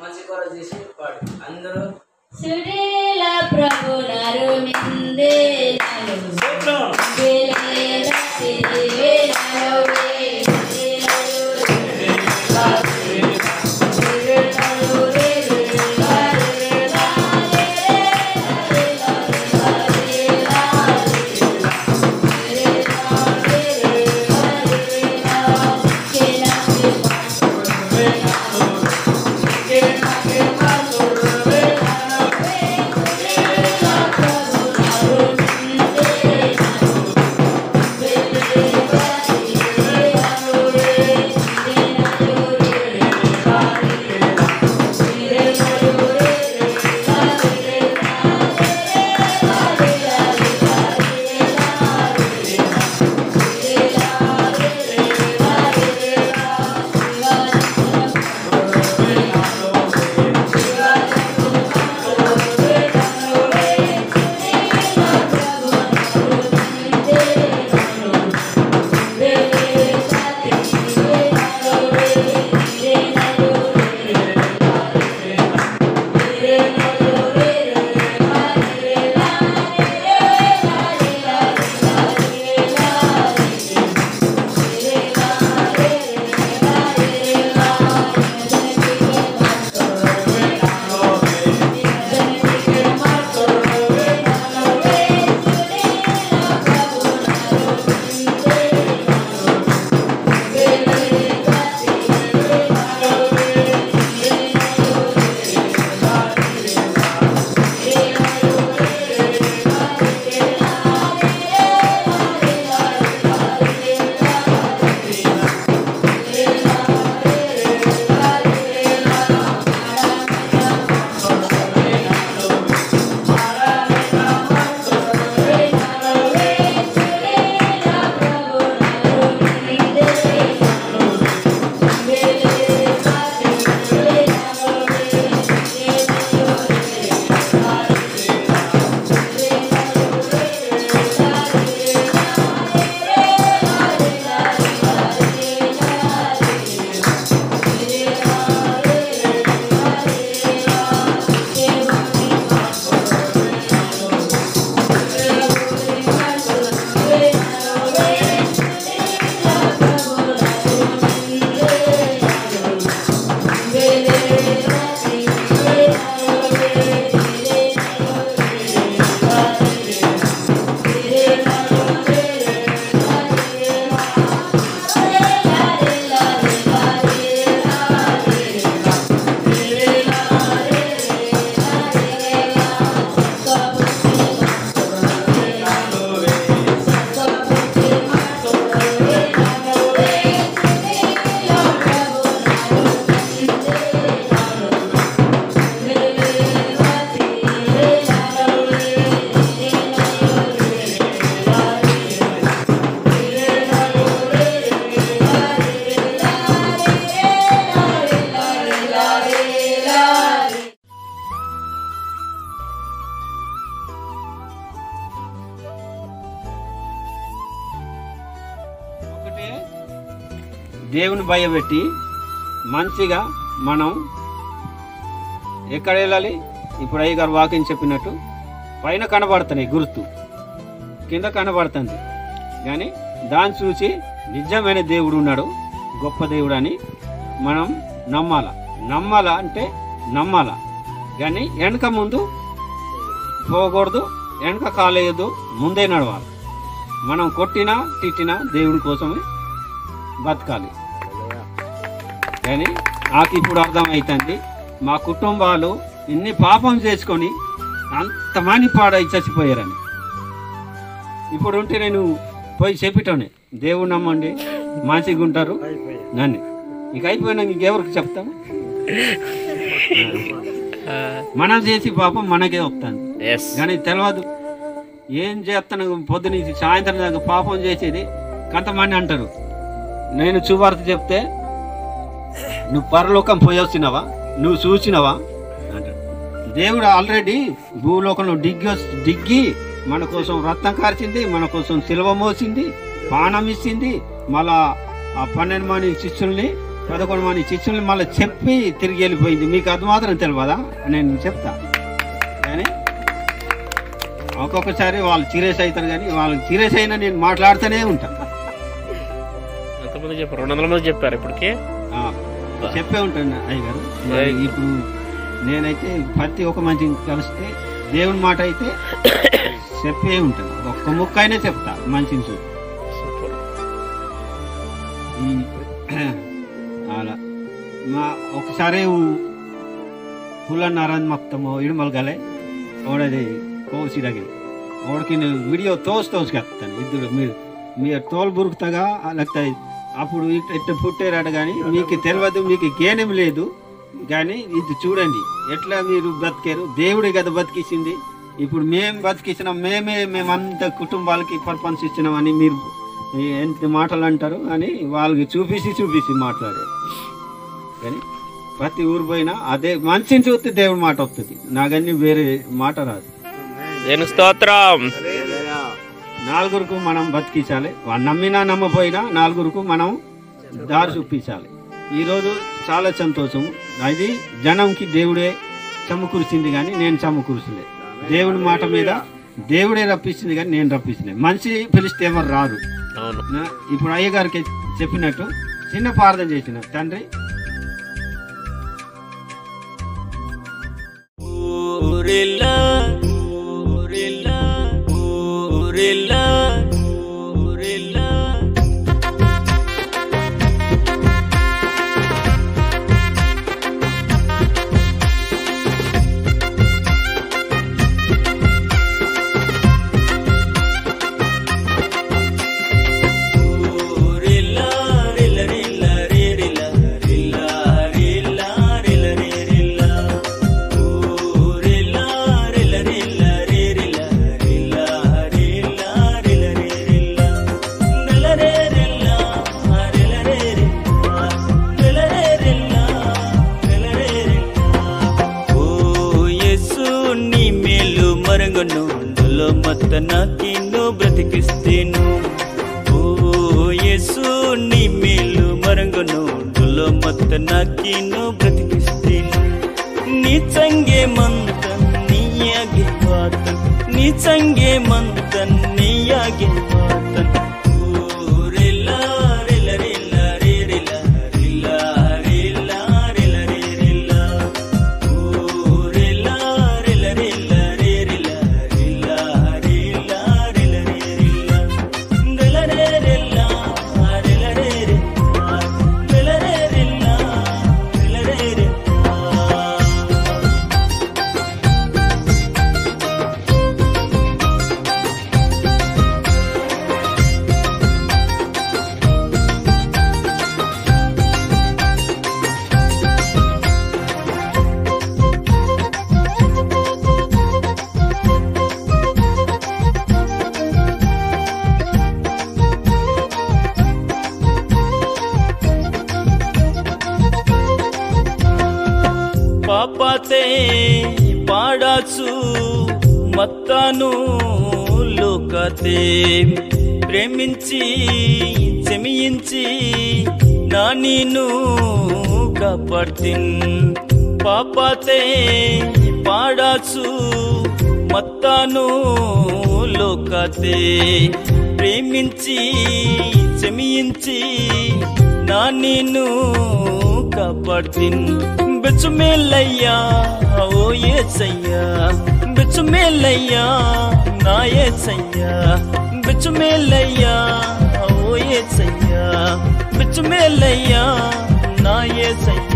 మంచి కొర చేసి పాడు అందరూ సుడేల ప్రభు నరుమిందే దేవుని భయపెట్టి మంచిగా మనం ఎక్కడ వెళ్ళాలి? ఇప్పుడు అయ్యగారు వాక్యం చెప్పినట్టు పైన కనబడుతున్నాయి గుర్తు, కింద కనబడుతుంది, కానీ దాన్ని చూసి నిజమైన దేవుడు ఉన్నాడు, గొప్ప దేవుడు అని మనం నమ్మాలా అంటే నమ్మాలా, కానీ వెనక ముందు పోకూడదు, వెనక కాలేయద్దు, ముందే నడవాలి. మనం కొట్టినా తిట్టినా దేవుడి కోసమే బతకాలి. కానీ నాకు ఇప్పుడు అర్థమవుతుంది, మా కుటుంబాలు ఇన్ని పాపం చేసుకొని అంతమంది పాడై చచ్చిపోయారని. ఇప్పుడు ఉంటే నేను పోయి చెప్పటోనే దేవుడు నమ్మండి మంచిగా ఉంటారు నన్ను. ఇక అయిపోయినాక ఇంకెవరికి చెప్తాము? మనం చేసి పాపం మనకే వస్తుంది, కానీ తెలియదు. ఏం చేస్తాను పొద్దున సాయంత్రం దాకా పాపం చేసేది కొంతమంది అంటారు. నేను సువార్త చెప్తే నువ్వు పరలోకం పోయొచ్చినావా, నువ్వు చూసినావా అంటాడు. దేవుడు ఆల్రెడీ భూలోకంలో దిగ్గి మన కోసం రక్తం కార్చింది, మన కోసం సిలువ మోసింది, పానం ఇచ్చింది, మళ్ళా ఆ 12 మంది శిష్యుల్ని 11 మంది శిష్యులు మళ్ళీ చెప్పి తిరిగి వెళ్ళిపోయింది. మీకు అది మాత్రం తెలియదా? నేను చెప్తా. కానీ ఒక్కొక్కసారి వాళ్ళు సీరియస్ అవుతారు, కానీ వాళ్ళు సీరియస్ అయినా నేను మాట్లాడుతూనే ఉంటాను. ఎంతమంది చెప్పారు? 200 మంది చెప్పారు ఇప్పటికే. చెప్పే ఉంటాను అయ్యగారు. ఇప్పుడు నేనైతే ప్రతి ఒక్క మనిషిని కలిస్తే దేవుని మాట అయితే చెప్పే ఉంటాను. ఒక్క ముక్క అయినా చెప్తా మనిషిని చూసి. అలా మా ఒకసారి పుల్లన్నారని మొత్తము ఇడుమలగలే ఓడది కోసిడగి ఓడికి వీడియో తోసుకెత్తాను. ఇద్దరు మీరు తోలు బురుకుతాగా లేకపోతే అప్పుడు ఇట్లా పుట్టారట, కానీ మీకు తెలియదు, మీకు జ్ఞానం లేదు. కానీ ఇది చూడండి ఎట్లా మీరు బతికారు. దేవుడే కదా బతికించింది. ఇప్పుడు మేము బతికించినాం, మేమంతా కుటుంబాలకి పర్పన్స్ ఇచ్చినామని మీరు ఎంత మాటలు అంటారు అని వాళ్ళకి చూపిసి మాట్లాడారు. కానీ ప్రతి ఊరు పోయినా అదే మనిషిని చూస్తే దేవుడి మాట వస్తుంది, నాకన్నీ వేరే మాట రాదు. స్తోత్రం. నలుగురికి మనం బతికించాలి. వాడు నమ్మినా నమ్మపోయినా నలుగురికి మనం దారి చూపించాలి. ఈరోజు చాలా సంతోషం. అది జనంకి దేవుడే సమకూర్చింది, కానీ నేను సమకూర్చలే. దేవుడి మాట మీద దేవుడే రప్పించింది, కానీ నేను రప్పించలే. మనిషి పిలిస్తే ఎవరు రారు. ఇప్పుడు అయ్యగారికి చెప్పినట్టు చిన్న ప్రార్థన చేసిన తండ్రి, నాకిన్ను బ్రతికిస్తేను. ఓ యేసు నీ మేలు మరంగును దులో మత్త నాకిన్ను బ్రతికిస్తేను. నీ చంగే మంతన్ నీయాగే వాతన్, నీ చంగే మంతన్ నీయాగే వాతన్. పాపాతే పాడాచు మత్తాను లోకతే ప్రేమించి చెమియించి నా నీను కాపాడ్తిన్. పాపాతే పాడాచు మత్తాను లోకతే ప్రేమించి చెమియించి నా నీను కాపాడ్తిన్. బిచ్చుమేలయ్యా ఓ యేసయ్యా, బిచ్చుమేలయ్యా నా యేసయ్యా, బిచ్చుమేలయ్యా ఓ యేసయ్యా, బిచ్చుమేలయ్యా నా యేసయ్యా.